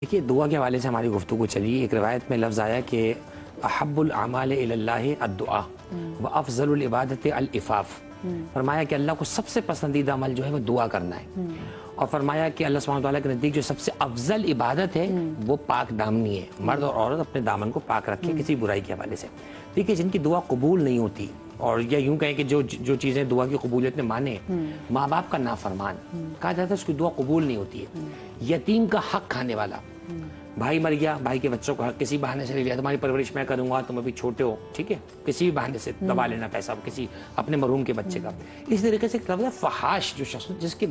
देखिए, दुआ के हवाले से हमारी गुफ्तगू चली। एक रिवायत में लफ्ज़ आया कि अहब्बुल अमाल इलल्लाहि अद्दुआ व अफ़ज़लुल इबादत अल इफ़ाफ़। फरमाया कि अल्लाह को सबसे पसंदीदा अमल जो है वो दुआ करना है, और फरमाया कि अल्लाह सुब्हानहू व तआला के नज़दीक जो सबसे अफजल इबादत है वो पाक दामनी है। मर्द और औरत अपने दामन को पाक रखें किसी बुराई के हवाले से। देखिए, जिनकी दुआ कबूल नहीं होती, और या यूं कहें कि जो चीज़ें दुआ की कबूलियत में माने, माँ बाप का नाफरमान कहा जाता है उसकी दुआ कबूल नहीं होती है। यतीम का हक खाने वाला, भाई मर गया, भाई के बच्चों का हक किसी बहाने से ले लिया, तुम्हारी परवरिश मैं करूंगा, तुम अभी छोटे हो, ठीक है, किसी भी बहाने से दबा लेना पैसा किसी अपने मरहूम के बच्चे का। इस तरीके से फहाश जो शख्स जिसके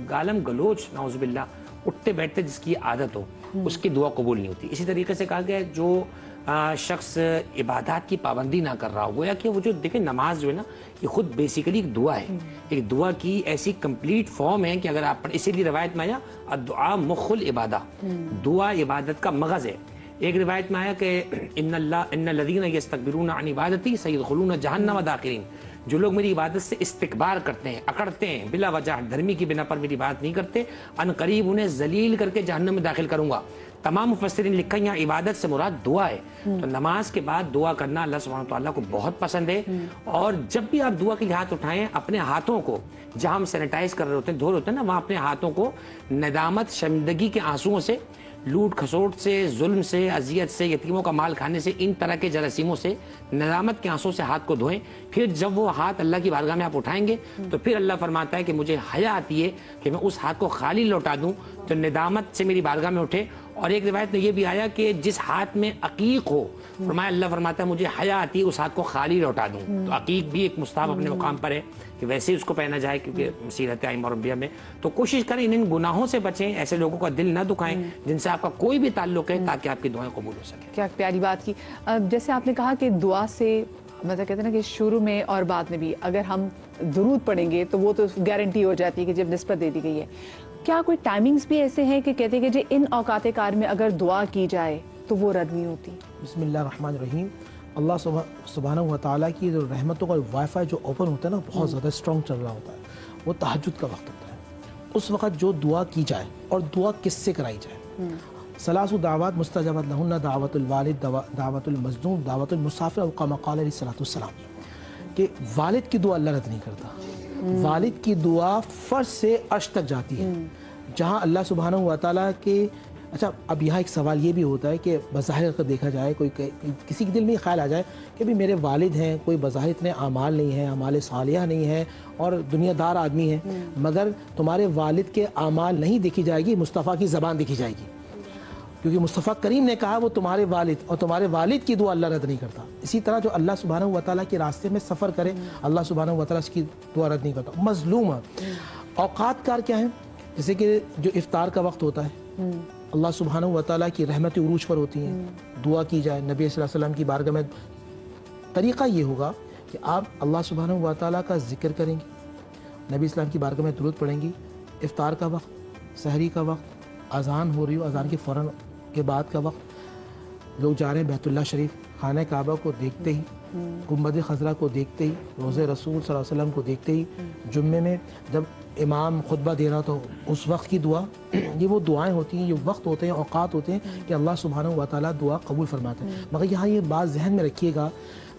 गालम गलोच नाउज़ुबिल्लाह उठते बैठते जिसकी आदत हो, उसकी दुआ कबूल नहीं होती। इसी तरीके से कहा गया जो शख्स इबादत की पाबंदी ना कर रहा हो, गोया कि वो जो देखें नमाज जो है ना, ये खुद बेसिकली एक दुआ है, एक दुआ की ऐसी कंप्लीट फॉर्म है कि अगर आप, इसीलिए रवायत में आया अद्दुआ मुख्खुल इबादा, दुआ इबादत का मगज़ है। एक रिवायत में आया कि इन्नल्लज़ीना यस्तकबिरूना अन इबादती सयदखुलूना जहन्नम दाखिरीन, जो लोग मेरी इबादत से इस्तिकबार करते हैं, अकड़ते हैं, बिला वजह धर्मी की बिना पर मेरी इबादत नहीं करते, अन करीब उन्हें जलील करके जहन्नम में दाखिल करूंगा। तमाम मुफस्सिरीन लिखा यहाँ इबादत से मुराद दुआ है। तो नमाज के बाद दुआ करना अल्लाह सुब्हानहू व तआला को बहुत पसंद है। और जब भी आप दुआ के लिए हाथ उठाएं, अपने हाथों को जहाँ हम सैनिटाइज कर रहे होते हैं, धो रहे होते हैं ना, वहाँ अपने हाथों को नदामत शर्मिंदगी के आंसुओं से, लूट खसोट से, जुल्म से, अजियत से, यतीमों का माल खाने से, इन तरह के जरासीमों से, नदामत के आंसुओं से हाथ को धोएं। फिर जब वो हाथ अल्लाह की बारगाह में आप उठाएंगे तो फिर अल्लाह फरमाता है कि मुझे हया आती है कि मैं उस हाथ को खाली लौटा दूं जो नदामत से मेरी बारगाह में उठे। और एक रिवायत में ये भी आया कि जिस हाथ में अकीक हो, फरमाया अल्लाह फरमाता है मुझे हया आती है उस हाथ को खाली लौटा दूं। तो अकीक भी एक मुस्ताहब अपने मुकाम पर है कि वैसे ही उसको पहना जाए, क्योंकि सीरत आइम्मा और अंबिया में। तो कोशिश करें इन गुनाहों से बचें, ऐसे लोगों का दिल ना दुखाएं जिनसे आपका कोई भी ताल्लुक है, ताकि आपकी दुआएं कबूल हो सके। क्या प्यारी बात की। जैसे आपने कहा कि दुआ से मतलब कहते हैं ना कि शुरू में और बाद में भी अगर हम दुरूद पढ़ेंगे तो वो तो गारंटी हो जाती है कि जब निस्बत दे दी गई है। क्या कोई टाइमिंग्स भी ऐसे हैं कि कहते हैं कि इन औकात कार में अगर दुआ की जाए तो वो रद्द नहीं होती? बिस्मिल्लाहिर्रहमानिर्रहीम। अल्लाह सुब्हानहू व तआला की जो रहमतों का वाईफाई जो ओपन होता है ना, बहुत ज़्यादा स्ट्रॉन्ग चल रहा होता है, वो तहज्जुद का वक्त होता है। उस वक्त जो दुआ की जाए, और दुआ किससे कराई जाए, सलासु दावत मुस्तजबत लहुन्ना दावतुल वालिद, दावतुल मज़लूम, दावतुल मुसाफिर, और कमा क़ाल अलैहिस्सलाम कि वालिद की दुआ अल्लाह रद्द नहीं करता। वालिद की दुआ फ़र्श से अर्श तक जाती है, जहाँ अल्लाह सुब्हानहू व तआला के। अच्छा, अब यहाँ एक सवाल ये भी होता है कि बज़ाहिर अगर देखा जाए, कोई किसी के दिल में ख्याल आ जाए कि भी मेरे वालिद हैं, कोई बज़ाहिर इतने आमाल नहीं हैं, आमाल सालिहा नहीं है, और दुनियादार आदमी है, मगर तुम्हारे वालिद के आमाल नहीं देखी जाएगी, मुस्तफ़ा की ज़बान देखी जाएगी, क्योंकि मुस्तफ़ा करीम ने कहा वो तुम्हारे वालिद, और तुम्हारे वालिद की दुआ अल्लाह रद्द नहीं करता। इसी तरह जो अल्लाह सुब्हानहू व तआला के रास्ते में सफ़र करे, अल्लाह सुब्हानहू व तआला उसकी दुआ रद्द नहीं करता। मज़लूम औकात कार क्या है, जैसे कि जो इफ्तार का वक्त होता है, अल्लाह सुब्हानहू व तआला की रहमत उरूज पर होती हैं, दुआ की जाए। नबी सल्लल्लाहु अलैहि वसल्लम की बारगाह में तरीक़ा ये होगा कि आप अल्लाह सुब्हानहू व तआला का जिक्र करेंगे, नबी इस्लाम की बारगाह में दुरूद पढ़ेंगी। इफ्तार का वक्त, सहरी का वक्त, अज़ान हो रही हो, अज़ान के फ़ौरन के बाद का वक्त, लोग जा रहे हैं बैतुल्लाह शरीफ, खाने काबा को देखते ही, गुंबद खज़रा को देखते ही, रोज़े रसूल सल्लल्लाहु अलैहि वसल्लम को देखते ही, जुम्मे में जब इमाम खुतबा दे रहा तो उस वक्त की दुआ, ये वो दुआएं होती हैं, ये वक्त होते हैं, औकात होते हैं कि अल्लाह सुब्हानहू व तआला दुआ कबूल फरमाते हैं। मगर यहाँ ये बात जहन में रखिएगा,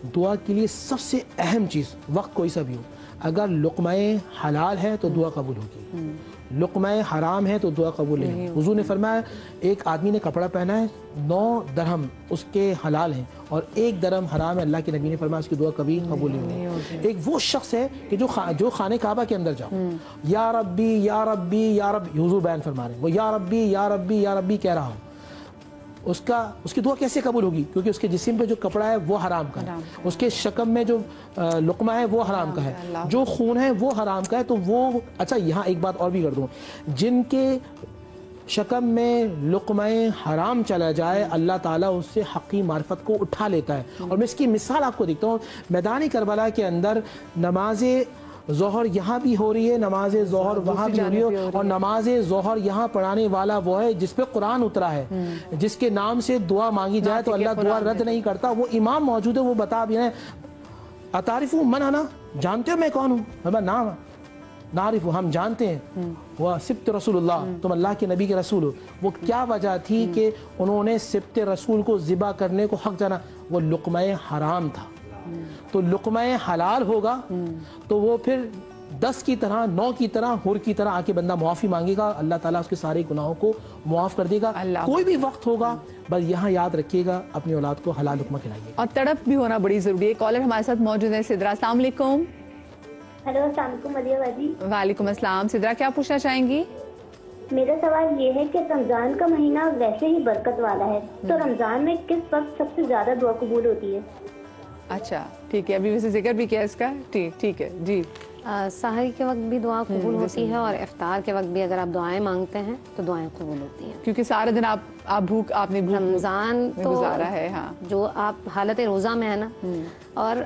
दुआ के लिए सबसे अहम चीज़, वक्त कोई सा भी हो, अगर लुक़्मा-ए हलाल है तो दुआ कबूल होगी, लुक़्मा-ए हराम है तो दुआ कबूल नहीं होगी। हुज़ूर ने फरमाया, एक आदमी ने कपड़ा पहना है, 9 दरहम उसके हलाल हैं और 1 दरहम हराम है, अल्लाह के नबी ने फरमाया उसकी दुआ कभी कबूल नहीं होगी। एक वो शख्स है कि जो खाने काबा के अंदर जाओ, या रब्बी या रब्बी या रब्बी, हुज़ूर बयान फरमा रहे हैं, वो या रब्बी या रब्बी या रब्बी कह रहा हो, उसकी दुआ कैसे कबूल होगी? क्योंकि उसके जिस्म पे जो कपड़ा है वो हराम का है, उसके शकम में जो लुक़्मा है वो हराम का है, जो खून है वो हराम का है। तो वो, अच्छा यहाँ एक बात और भी कर दूँ, जिनके शकम में लुक़्मा-ए हराम चला जाए, अल्लाह ताला उससे हक़ी मार्फत को उठा लेता है। और मैं इसकी मिसाल आपको देखता हूँ, मैदानी करबला के अंदर नमाज़े ज़ोहर यहाँ भी हो रही है, नमाज ज़ोहर वहाँ भी हो रही है, और नमाज ज़ोहर यहाँ पढ़ाने वाला वो है जिस पे कुरान उतरा है, जिसके नाम से दुआ मांगी जाए तो अल्लाह दुआ रद्द नहीं करता। वो इमाम मौजूद है, वो बता भी रहे हैं, अतारिफू मन आना, जानते हो मैं कौन हूँ? नाम नारिफ हम जानते हैं वह सिब्त रसूलुल्लाह, तुम अल्लाह के नबी के रसूल हो। वो क्या वजह थी कि उन्होंने सिब्त रसूल को ज़िबा करने को हक जाना? वो लुक़्मा हराम था। तो लुक़्मा हलाल होगा तो वो फिर 10 की तरह, 9 की तरह, हुर की तरह आके बंदा मुआफ़ी मांगेगा, अल्लाह ताला उसके सारे गुनाहों को मुआफ़ कर देगा। कोई भी वक्त होगा, बस यहाँ याद रखिएगा अपनी औलाद को हलाल लुक़्मा खिलाइए। और तड़प भी होना बड़ी ज़रूरी है। कॉलर हमारे साथ मौजूद है सिद्रा। अस्सलाम वालेकुम। हेलो, अस्सलाम वालेकुम मरिया बाजी। वालेकुम अस्सलाम। सिद्रा, क्या पूछना चाहेंगी? मेरा सवाल ये है कि रमजान का महीना वैसे ही बरकत वाला है, तो रमजान में किस वक्त सबसे ज्यादा दुआ कबूल होती है? अच्छा, ठीक है, अभी वैसे जिक्र भी किया इसका। ठीक है जी। सहरी के वक्त भी दुआ कबूल होती है और इफ्तार के वक्त भी अगर आप दुआएं मांगते हैं तो दुआएं कबूल होती हैं, क्योंकि सारा दिन आपने भूख रमजान तो गुजारा है। हाँ, जो आप हालत रोज़ा में है ना, और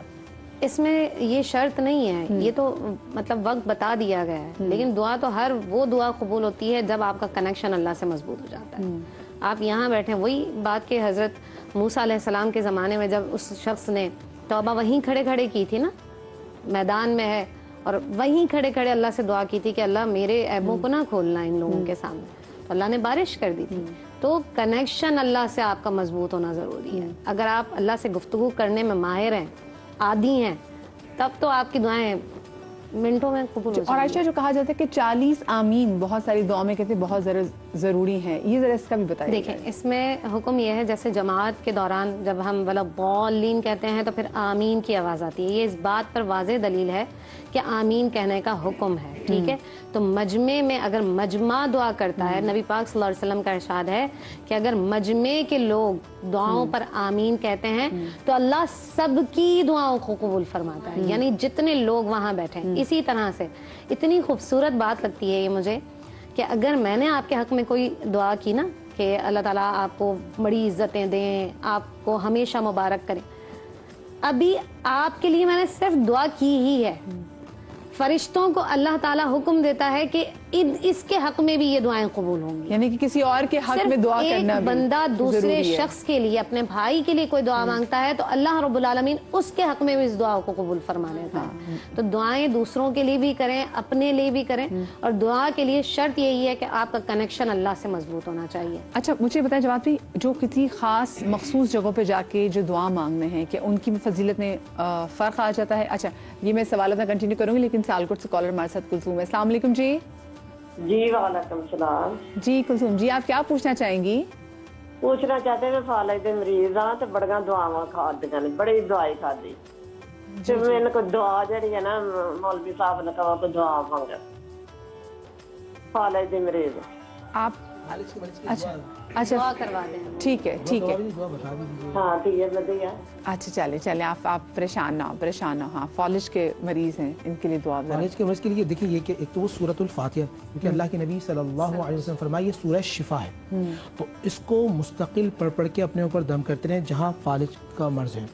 इसमें ये शर्त नहीं है, ये तो मतलब वक्त बता दिया गया है, लेकिन दुआ तो हर वो दुआ कबूल होती है जब आपका कनेक्शन अल्लाह से मजबूत हो जाता है। आप यहाँ बैठे, वही बात के हजरत मूसा अलैहिस्सलाम के ज़माने में जब उस शख्स ने तौबा वहीं खड़े खड़े की थी ना, मैदान में है, और वहीं खड़े खड़े अल्लाह से दुआ की थी कि अल्लाह मेरे ऐबों को ना खोलना इन लोगों के सामने, तो अल्लाह ने बारिश कर दी थी। तो कनेक्शन अल्लाह से आपका मजबूत होना ज़रूरी है। अगर आप अल्लाह से गुफ्तगू करने में माहिर हैं, आदी हैं, तब तो आपकी दुआएं मिनटों में कबूल हो जाएंगी। और आयशा, जो कहा जाता है कि 40 आमीन बहुत सारी दुआ में कहते हैं बहुत ज़रूरी है, ये ज़रा इसका भी बताइए। देखें, इसमें हुक्म यह है, जैसे जमात के दौरान जब हम वाला बॉलीन कहते हैं तो फिर आमीन की आवाज़ आती है, ये इस बात पर वाज़ेह दलील है कि आमीन कहने का हुक्म है। ठीक है, तो मजमे में अगर मजमा दुआ करता है, नबी पाक सल्लल्लाहु अलैहि वसल्लम का इरशाद है कि अगर मजमे के लोग दुआओं पर आमीन कहते हैं तो अल्लाह सबकी दुआओं को कबूल फरमाता है, यानी जितने लोग वहाँ बैठे हैं। इसी तरह से इतनी खूबसूरत बात लगती है ये मुझे कि अगर मैंने आपके हक में कोई दुआ की ना कि अल्लाह ताला आपको बड़ी इज्जतें दें, आपको हमेशा मुबारक करें, अभी आपके लिए मैंने सिर्फ दुआ की ही है, फरिश्तों को अल्लाह ताला हुक्म देता है कि इसके हक में भी ये दुआएं कबूल होंगी। यानी कि किसी और के हक में दुआ करना भी बंदा दूसरे ज़रूरी है। शख्स के लिए, अपने भाई के लिए कोई दुआ मांगता है तो अल्लाह रब्बुल आलमीन उसके हक में भी इस दुआ को कबूल फरमा लेता है। तो दुआएं दूसरों के लिए भी करें, अपने लिए भी करें, और दुआ के लिए शर्त यही है कि आपका कनेक्शन अल्लाह से मजबूत होना चाहिए। अच्छा, मुझे बताएं जवाब भी, जो किसी खास मखसूस जगहों पे जाके जो दुआ मांगने हैं, कि उनकी फजीलत में फ़र्क आ जाता है? अच्छा, ये मैं सवाल अपना कंटिन्यू करूंगी, लेकिन सियालकोट से कॉलर हमारे साथ कुलसूम है। अस्सलाम वालेकुम जी। जी वालेकुम सलाम जी कुलसूम जी, आप क्या पूछना चाहेंगी? पूछना चाहते मैं फाले दे मरीज हाँ ते बड़ियां दुआवां खादियां ने, बड़ी दवाई खादी ते मैंने कोई दुआ जड़ी है ना मौलवी साहब ने कहा कोई दुआ मांगे फाले दे मरीज आप अच्छा दुआ करवा दें। ठीक है, ठीक है। हाँ ठीक है बढ़िया। अच्छा, चले आप परेशान ना हो। हाँ, फॉलिश के मरीज हैं, इनके लिए दुआ फालिज के मरीज के लिए देखिए, ये कि एक तो वो सूरतुल फातिहा, क्योंकि अल्लाह के नबी सल्लल्लाहु अलैहि वसल्लम फरमाया ये सूरह शिफा है, तो इसको मुस्तकिल पढ़ के अपने ऊपर दम करते रहें जहाँ फालिज का मर्ज है।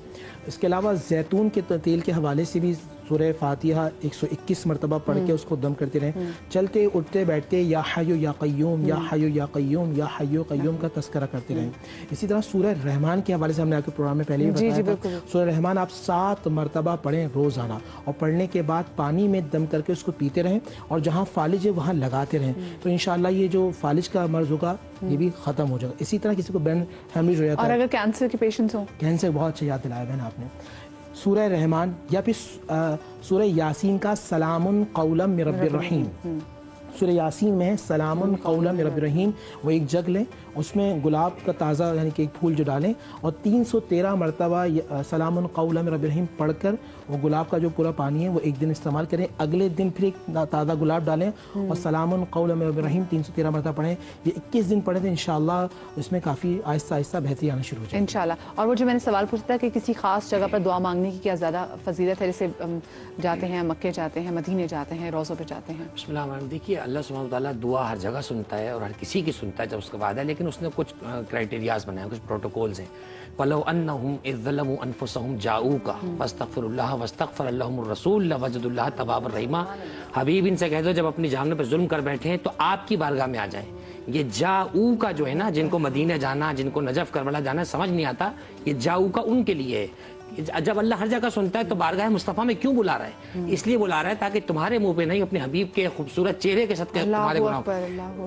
इसके अलावा जैतून के तेल के हवाले से भी सूरह फातिहा 121 मरतबा पढ़ के उसको दम करते रहें। चलते उठते बैठते या हय्यु या क़य्यूम, या हय्यु या क़य्यूम, या हय्यु क़य्यूम का तज़किरा करते रहें। इसी तरह सूरह रहमान के हवाले से हमने आपके प्रोग्राम में पहले भी बताया था, सूरह रहमान आप 7 मरतबा पढ़ें रोज़ाना, और पढ़ने के बाद पानी में दम करके उसको पीते रहें, और जहाँ फालिज है वहाँ लगाते रहें, तो इंशाअल्लाह ये जो फालिज का मर्ज होगा ये भी ख़त्म हो जाएगा। इसी तरह किसी को ब्रेन हेमरेज हो जाता है, और अगर कैंसर के पेशेंट्स हो, कैंसर, बहुत अच्छा याद दिलाया बहन आपने, सूरह रहमान या फिर सूरह यासीन का सलामुन क़ौलम मिर रब्बिर रहीम, सूरह यासीन में है सलामुन क़ौलम मिर रब्बिर रहीम, वो एक जग लें, उसमें गुलाब का ताज़ा यानी कि एक फूल जो डालें, और 313 मरतबा सलामुन क़ौलम मिर रब्बिर रहीम पढ़कर वो गुलाब का जो पूरा पानी है वो एक दिन इस्तेमाल करें, अगले दिन फिर एक ताज़ा गुलाब डालें और सलामुन क़ौलम मिर रब्बिर रहीम 313 मरतबा पढ़ें। ये 21 दिन पढ़ें तो इंशाअल्लाह इसमें काफ़ी आहिस्ता आहिस्ता बेहतरी आना शुरू हो जाएगी इंशाल्लाह। और वो जो मैंने सवाल पूछा था कि किसी खास जगह पर दुआ मांगने की क्या ज़्यादा फजीलत है, जैसे जाते हैं मक्के जाते हैं, मदीने जाते हैं, रोज़ों पर जाते हैं? बिस्मिल्लाह मैम, देखिए अल्लाह सुब्हानहू व तआला दुआ हर जगह सुनता है और हर किसी की सुनता है जब उसका वादा है, लेकिन उसने कुछ क्राइटेरियाज बनाए, कुछ प्रोटोकॉल्स हैं। वलौ अन्नहुम इज़ ज़लमू अनफुसहुम जाऊका फस्तगफिरुल्लाह वस्तगफर लहुमुर रसूल लवजदुल्लाह तवाबर रहीमा। हबीब इनसे कह दो जब अपनी जान पर जुल्म कर बैठे हैं तो आपकी बारगाह में आ जाएं। ये जाऊ का जो है ना, जिनको मदीने जाना, जिनको नजफ करबला जाना समझ नहीं आता, ये जाऊ का उनके लिए है जब अल्लाह हर जगह सुनता है तो बारगाह मुस्तफ़ा में क्यों बुला रहा है? इसलिए बुला रहा है ताकि तुम्हारे मुंह पे नहीं, अपने हबीब के खूबसूरत चेहरे के सदके तुम्हारे गुनाह।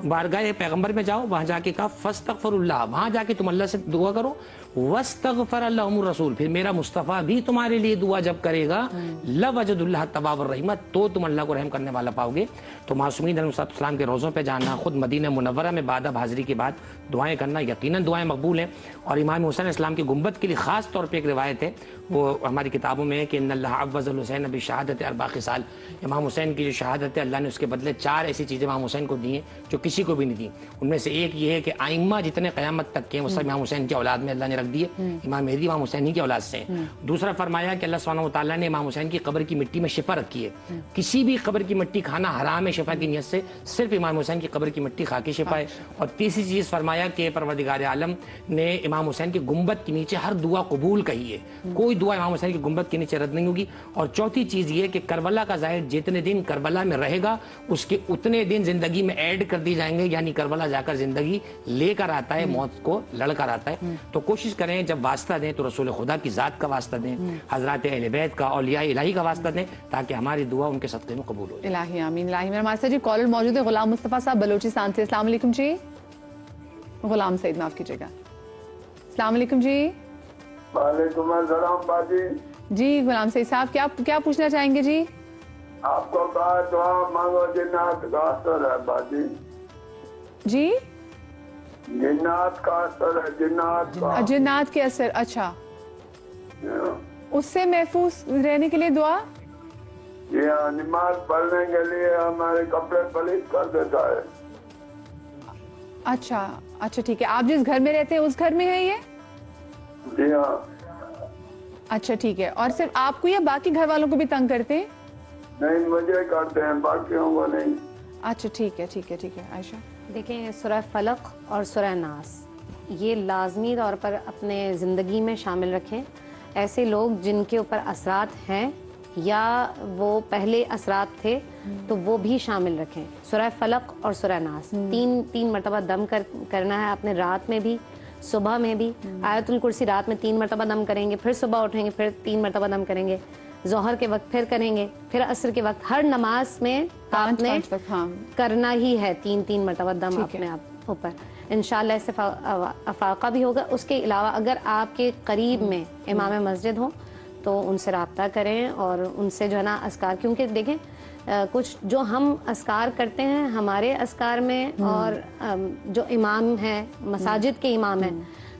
बारगाह पैगंबर में जाओ, वहां जाके कहा फस्तगफिरुल्लाह, वहां जाके तुम अल्लाह से दुआ करो, वस्तगफर लहुमुर रसूल, फिर मेरा मुस्तफ़ा भी तुम्हारे लिए दुआ जब करेगा, लवजदुल्लाह तवाबुर रहीम, तो तुम अल्लाह को रहम करने वाला पाओगे। तो मासूमीन अलैहिस्सलाम के रोज़ों पे जाना, खुद मदीना मुनव्वरा में बादब हाज़िरी के बाद दुआएं करना, यकीनन दुआएं मकबूल हैं। और इमाम हुसैन इस्लाम की गुंबद के लिए ख़ास तौर पे एक रिवायत है, वो हमारी किताबों में है कि इन्नल्लाह अव्वज़ल हुसैन बि शहादत अर्बा ख़िसाल, इमाम हुसैन की जो शहादत है अल्लाह ने उसके बदले 4 ऐसी चीज़ें इमाम हुसैन को दी हैं जो किसी को भी नहीं दी। उनमें से एक ये है कि आइम्मा जितने क़यामत तक के वो सब इमाम हुसैन की औलाद में अल्लाह ने रख दिए, इमाम मेहदी इमाम हुसैन ही की औलाद से हैं। दूसरा फरमाया कि अल्लाह सुब्हानहू व तआला ने इमाम हुसैन की कब्र की मिट्टी में शिफा रखी है, किसी भी कब्र की मिट्टी खाना हराम है शिफा की नियत से, सिर्फ इमाम हुसैन की कब्र की मिट्टी खा के शिफा है। और तीसरी चीज़ फरमाया कि परवरदिगार आलम ने इमाम हुसैन की गुंबद के नीचे हर दुआ कबूल कही है, कोई दुआ इमाम हुसैन की गुंबद के नीचे रद्द नहीं होगी। और चौथी चीज़ ये कि करबला का ज़ाहिर जितने दिन करबला में रहेगा उसके उतने दिन ज़िंदगी में ऐड कर दी जाएंगे, यानी करबला जाकर ज़िंदगी लेकर आता है, मौत को लड़कर आता है। तो कोशिश करें जब वास्ता दें तो रसूल खुदा की ज़ात का वास्ता दें, हज़रात अहले बैत का, औलिया इलाही का वास्ता दें, ताकि हमारी दुआ उनके सदक़े में कबूल हो जाए। इलाही आमीन इलाही। मेरे हमारे साथ जी कॉलर मौजूद है गुलाम मुस्तफ़ा साहब बलूचिस्तान से। अस्सलाम वालेकुम जी। गुलाम सईद माफ़ कीजिएगा। अस्सलाम वालेकुम जी। वालेकुम अस्सलाम बाजी। जी गुलाम सईद साहब क्या पूछना चाहेंगे जी? आपको कहा दुआ मांगो, जिन्नात का असर है बाजी। जी जिन्नात का असर है, जिन्नात का। जिन्नात के असर, अच्छा, उससे महफूज रहने के लिए दुआ। जी हाँ, नमाज पढ़ने के लिए हमारे कपड़े पलीत कर देता है। अच्छा ठीक है। आप जिस घर में रहते हैं उस घर में है ये? जी हाँ। अच्छा ठीक है। और सिर्फ आपको या बाकी घर वालों को भी तंग करते हैं? नहीं, मुझे करते हैं, बाकियों को नहीं। अच्छा ठीक है। आयशा देखें, सूरह फलक और सूरह नास ये लाजमी तौर पर अपने ज़िंदगी में शामिल रखें। ऐसे लोग जिनके ऊपर असरात हैं या वो पहले असरात थे तो वो भी शामिल रखें। सूरह फलक और सूरह नास तीन मरतबा दम करना है आपने, रात में भी सुबह में भी। आयतुल कुर्सी रात में 3 मरतबा दम करेंगे, फिर सुबह उठेंगे फिर 3 मरतबा दम करेंगे, ज़ोहर के वक्त फिर करेंगे, फिर असर के वक्त। हर नमाज में आपने करना ही है 3 मरतबा दम अपने आप ऊपर। इंशाअल्लाह इससे अफाका भी होगा। उसके अलावा अगर आपके करीब में इमाम मस्जिद हो तो उनसे रब्ता करें और उनसे जो है ना अस्कार, क्योंकि देखें कुछ जो हम अस्कार करते हैं हमारे अस्कार में और जो इमाम है मसाजिद के इमाम हैं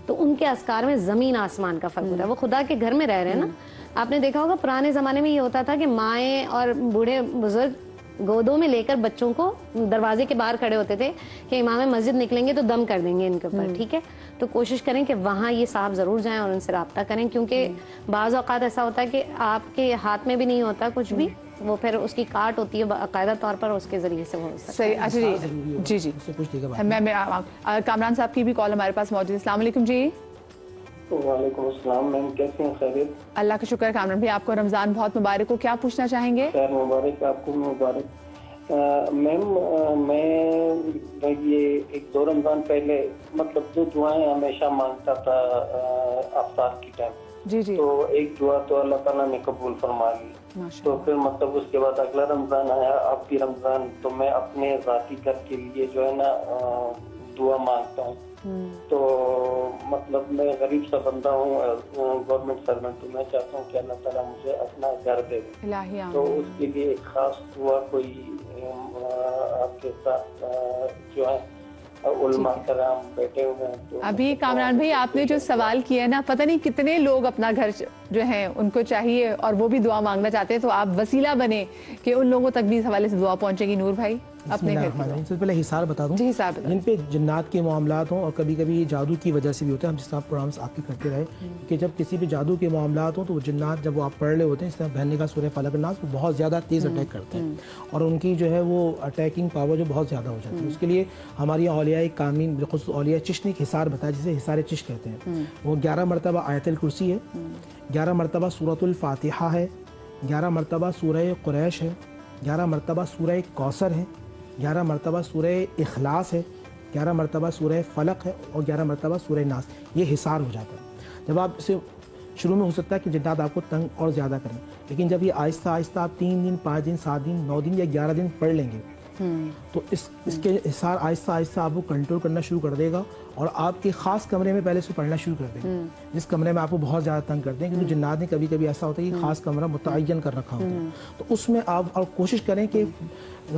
तो उनके अस्कार में ज़मीन आसमान का फ़र्क होता है। वो खुदा के घर में रह रहे हैं ना। आपने देखा होगा पुराने ज़माने में ये होता था कि माएँ और बूढ़े बुजुर्ग गोदों में लेकर बच्चों को दरवाजे के बाहर खड़े होते थे कि इमाम मस्जिद निकलेंगे तो दम कर देंगे इनके ऊपर, ठीक है। तो कोशिश करें कि वहाँ ये साहब ज़रूर जाएं और उनसे रब्ता करें, क्योंकि बाज़ औक़ात ऐसा होता है कि आपके हाथ में भी नहीं होता कुछ भी, वो फिर उसकी काट होती है बाकायदा तौर पर, उसके ज़रिए से वो हो सकता है। सही। अच्छा जी। मैं कामरान साहब की भी कॉल हमारे पास मौजूद है। अस्सलाम वालेकुम जी। वालेकुम अस्सलाम मैम, कैसे हैं? खैरियत? अल्लाह का शुक्र है। कामरान भाई आपको रमज़ान बहुत मुबारक हो, क्या पूछना चाहेंगे? खैर मुबारक, आपको मुबारक। मैम मैं ये 1-2 रमज़ान पहले मतलब जो दुआएं हमेशा मांगता था अफ्तार की टाइम, जी तो एक दुआ तो अल्लाह ताला ने कबूल फरमा ली। तो फिर मतलब उसके बाद अगला रमज़ान आया, अब भी रमज़ान, तो मैं अपने ज़ाती घर के लिए जो है ना दुआ मांगता हूँ। तो मतलब मैं गरीब सा बंदा हूँ, गवर्नमेंट सर्वेंट हूँ, मैं चाहता हूँ कि अल्लाह ताला मुझे अपना घर दे। तो उसके लिए एक खास दुआ कोई आपके साथ जो है उलमा कराम बैठे हुए हैं। तो अभी कामरान भाई आपने जो सवाल किया ना, पता नहीं कितने लोग अपना घर जो है उनको चाहिए और वो भी दुआ मांगना चाहते हैं, तो आप वसीला बने कि उन लोगों तक भी इस हवाले से दुआ पहुंचेगी। नूर भाई अपने घर सबसे पहले हिसार बता दूं, जिन पे जन्नात के मामलात हों और कभी कभी जादू की वजह से भी होते हैं। हम जिस तरह प्रोग्राम्स आपके करते रहे कि जब किसी भी जादू के मामलात हों तो वो जन्नात जब वो आप पढ़ रहे होते हैं, इस तरह बहने का सूरह फलक नास, वो बहुत ज़्यादा तेज़ अटैक करते हैं और उनकी जो है वो अटैकिंग पावर जो बहुत ज़्यादा हो जाती है। उसके लिए हमारी औलिया कामीन बिल्कुल औलिया चिश्त ने एक हिसार बताया जिसे हिसार चिश्त कहते हैं। वो 11 मरतबा आयतुल कुर्सी है, 11 मरतबा सूरतुल फातिहा है, 11 मरतबा सूरह कुरैश है, 11 मरतबा सूरह कौसर है, 11 मरतबा सूरह इखलास है, 11 मरतबा सूरह फलक है और 11 मरतबा सूरह नास। ये हिसार हो जाता है। जब आप इसे شروع میں ہو سکتا ہے کہ جنات آپ کو تنگ اور زیادہ کریں، لیکن جب یہ آہستہ آہستہ آپ 3 دن 5 دن 7 دن 9 دن یا 11 دن پڑھ لیں گے تو اس کے حصار آہستہ آہستہ آپ کو کنٹرول کرنا شروع کر دے گا، اور آپ کے خاص کمرے میں پہلے سے پڑھنا شروع کر دیں گے، جس کمرے میں آپ کو بہت زیادہ تنگ کرتے ہیں، کیونکہ جنات نے کبھی کبھی ایسا ہوتا ہے کہ خاص کمرہ متعین کر رکھا ہوتا ہے، تو اس میں آپ اور کوشش کریں کہ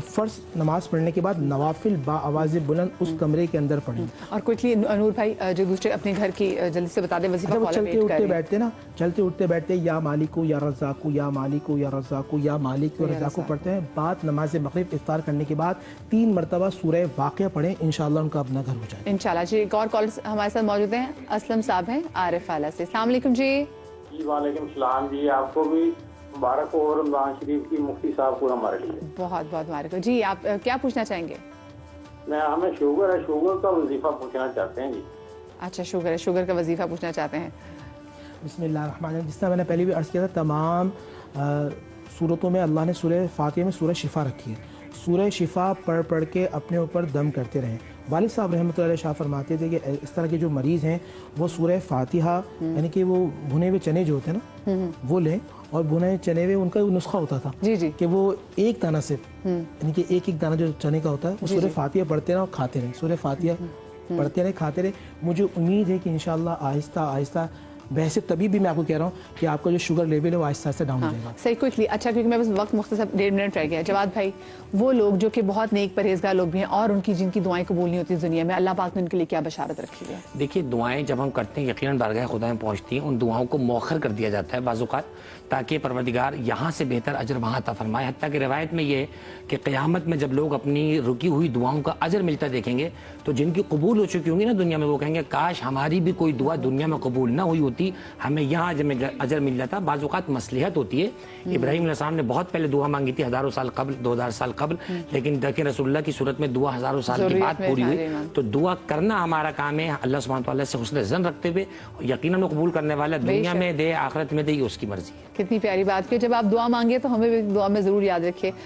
فرض نماز پڑھنے کے بعد نوافل با آواز بلند اس کمرے کے اندر پڑھیں۔ اور کوئکلی نور بھائی جو دوسرے اپنے گھر کی جلدی سے بتا دیں وظیفہ جب فالو چلتے اٹھتے بیٹھتے نا، چلتے اٹھتے بیٹھتے یا مالکو یا رزاقو یا مالکو یا رزاقو یا مالک یا رزاقو پڑھتے ہیں، بعد نماز مغرب افطار کرنے کے بعد 3 مرتبہ سورہ واقعہ پڑھیں، انشاءاللہ ان کا اپنا گھر ہو جائے انشاءاللہ۔ جی ایک اور کال ہمارے ساتھ موجود ہیں، اسلم صاحب ہیں عارف آلہ سے۔ السلام علیکم جی۔ جی وعلیکم السلام جی، آپ کو بھی مبارک ہو، اور رمضان شریف کی مفتی صاحب کو ہمارے لیے بہت بہت مبارک ہو جی۔ آپ کیا پوچھنا چاہیں گے؟ ہمیں شوگر ہے، شوگر کا وظیفہ پوچھنا چاہتے ہیں جی۔ اچھا شوگر ہے، شوگر کا وظیفہ پوچھنا چاہتے ہیں۔ بسم اللہ الرحمن الرحیم۔ جس طرح میں نے پہلے بھی عرض کیا تھا، تمام صورتوں میں اللہ نے سورہ فاتحہ میں سورہ شفا رکھی ہے، سورہ شفا پڑھ کے اپنے اوپر دم کرتے رہیں۔ والد صاحب رحمۃ اللہ علیہ شاہ فرماتے تھے کہ اس طرح کے جو مریض ہیں وہ سورہ فاتحہ یعنی کہ وہ بھنے ہوئے چنے جو ہوتے ہیں نا وہ لیں، اور بھنے چنے ہوئے ان کا نسخہ ہوتا تھا کہ وہ ایک دانہ سے یعنی کہ ایک دانہ جو چنے کا ہوتا ہے وہ سورہ فاتحہ پڑھتے رہیں اور کھاتے رہیں، سورہ فاتحہ پڑھتے رہیں کھاتے رہیں۔ مجھے امید ہے کہ انشاءاللہ آہستہ آہستہ، ویسے تبھی بھی میں آپ کو کہہ رہا ہوں کہ آپ کا جو شوگر لیول ہے وہ آہستہ آہستہ ڈاؤن ہو جائے گا۔ صحیح کوئکلی۔ اچھا کیونکہ میں بس وقت مختصر 1.5 منٹ رہ گیا۔ جواد بھائی، وہ لوگ جو کہ بہت نیک پرہیزگار لوگ بھی ہیں اور ان کی جن کی دعائیں قبول نہیں ہوتی دنیا میں، اللہ پاک نے ان کے لیے کیا بشارت رکھی ہے؟ دیکھیے دعائیں جب ہم کرتے ہیں یقیناً بارگاہ خدا میں پہنچتی ہیں، ان دعاؤں کو مؤخر کر دیا جاتا ہے بعض اوقات تاکہ پروردگار یہاں سے بہتر اجر وہاں عطا فرمائے۔ حتیٰ کہ روایت میں یہ ہے کہ قیامت میں جب لوگ اپنی رکی ہوئی دعاؤں کا اجر ملتا دیکھیں گے تو جن کی قبول ہو چکی ہوں گی نا دنیا میں، وہ کہیں گے کاش ہماری بھی کوئی دعا دنیا میں قبول نہ ہوئی ہوتی، ہمیں یہاں اجر مل جاتا۔ بعض اوقات مصلحت ہوتی ہے۔ ابراہیم علیہ السلام نے بہت پہلے دعا مانگی تھی، ہزاروں سال قبل، 2000 سال قبل، لیکن دیکھیں رسول اللہ کی صورت میں دعا ہزاروں سال کے بعد پوری ہوئی۔ تو دعا کرنا ہمارا کام ہے، اللہ سبحانہ تعالیٰ سے حسن ظن رکھتے ہوئے، یقیناً وہ قبول کرنے والا، دنیا میں دے آخرت میں دے، یہ اس کی مرضی ہے۔ کتنی پیاری بات کہ جب آپ دعا مانگے تو ہمیں بھی دعا میں ضرور یاد رکھیے۔